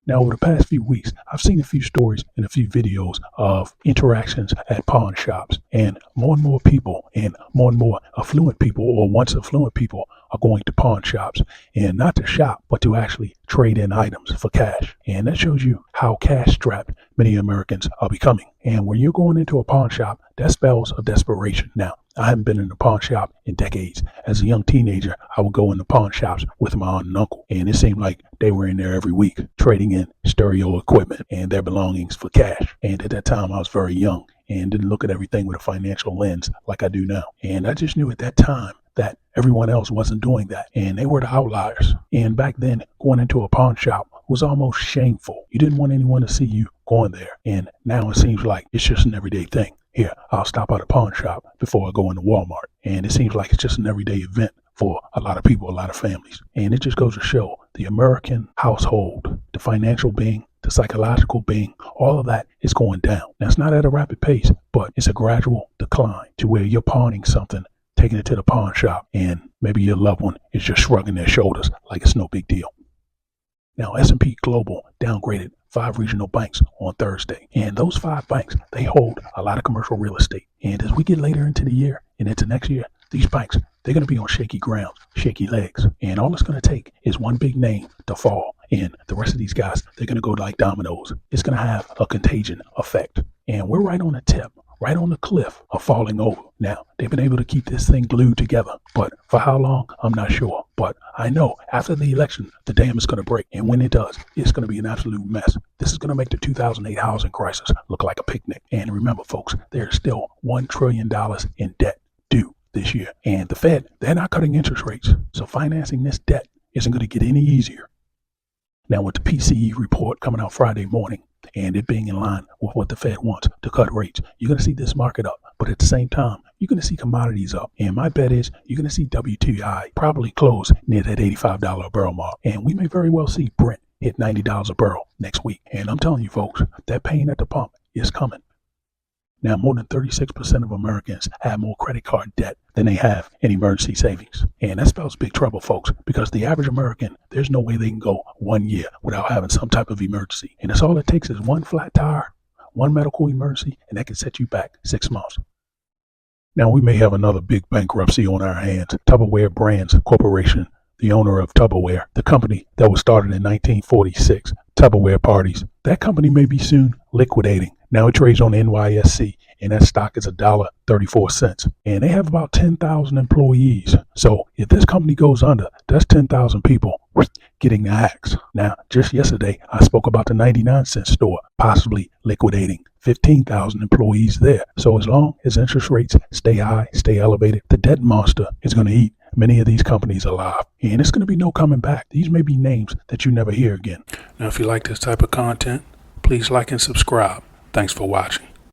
Now, over the past few weeks, I've seen a few stories and a few videos of interactions at pawn shops, and more people and more affluent people, or once affluent people, are going to pawn shops, and not to shop, but to actually trade in items for cash. And that shows you how cash-strapped many Americans are becoming. And when you're going into a pawn shop, that spells a desperation. Now, I haven't been in a pawn shop in decades. As a young teenager, I would go into pawn shops with my aunt and uncle, and it seemed like they were in there every week, trading in stereo equipment and their belongings for cash. And at that time, I was very young and didn't look at everything with a financial lens like I do now. And I just knew at that time that everyone else wasn't doing that, and they were the outliers. And back then, going into a pawn shop was almost shameful. You didn't want anyone to see you going there. And now it seems like it's just an everyday thing. Here, I'll stop at a pawn shop before I go into Walmart. And it seems like it's just an everyday event for a lot of people, a lot of families. And it just goes to show the American household, the financial being, the psychological being, all of that is going down. Now, it's not at a rapid pace, but it's a gradual decline to where you're pawning something, taking it to the pawn shop, and maybe your loved one is just shrugging their shoulders like it's no big deal. Now, S&P Global downgraded 5 regional banks on Thursday. And those 5 banks, they hold a lot of commercial real estate. And as we get later into the year and into next year, these banks, they're going to be on shaky ground, shaky legs. And all it's going to take is one big name to fall. And the rest of these guys, they're going to go like dominoes. It's going to have a contagion effect. And we're right on the tip, right on the cliff of falling over. Now, they've been able to keep this thing glued together, but for how long, I'm not sure. But I know after the election, the dam is going to break. And when it does, it's going to be an absolute mess. This is going to make the 2008 housing crisis look like a picnic. And remember, folks, there's still $1 trillion in debt due this year. And the Fed, they're not cutting interest rates. So financing this debt isn't going to get any easier. Now, with the PCE report coming out Friday morning, and it being in line with what the Fed wants to cut rates, you're going to see this market up. But at the same time, you're going to see commodities up. And my bet is you're going to see WTI probably close near that $85 a barrel mark. And we may very well see Brent hit $90 a barrel next week. And I'm telling you, folks, that pain at the pump is coming. Now, more than 36% of Americans have more credit card debt than they have in emergency savings. And that spells big trouble, folks, because the average American, there's no way they can go 1 year without having some type of emergency. And that's all it takes is one flat tire, one medical emergency, and that can set you back 6 months. Now, we may have another big bankruptcy on our hands. Tupperware Brands Corporation, the owner of Tupperware, the company that was started in 1946, Tupperware Parties, that company may be soon liquidating. Now it trades on NYSE, and that stock is $1.34. And they have about 10,000 employees. So if this company goes under, that's 10,000 people getting the axe. Now, just yesterday, I spoke about the 99-cent store possibly liquidating 15,000 employees there. So as long as interest rates stay high, stay elevated, the debt monster is going to eat many of these companies alive. And it's going to be no coming back. These may be names that you never hear again. Now, if you like this type of content, please like and subscribe. Thanks for watching.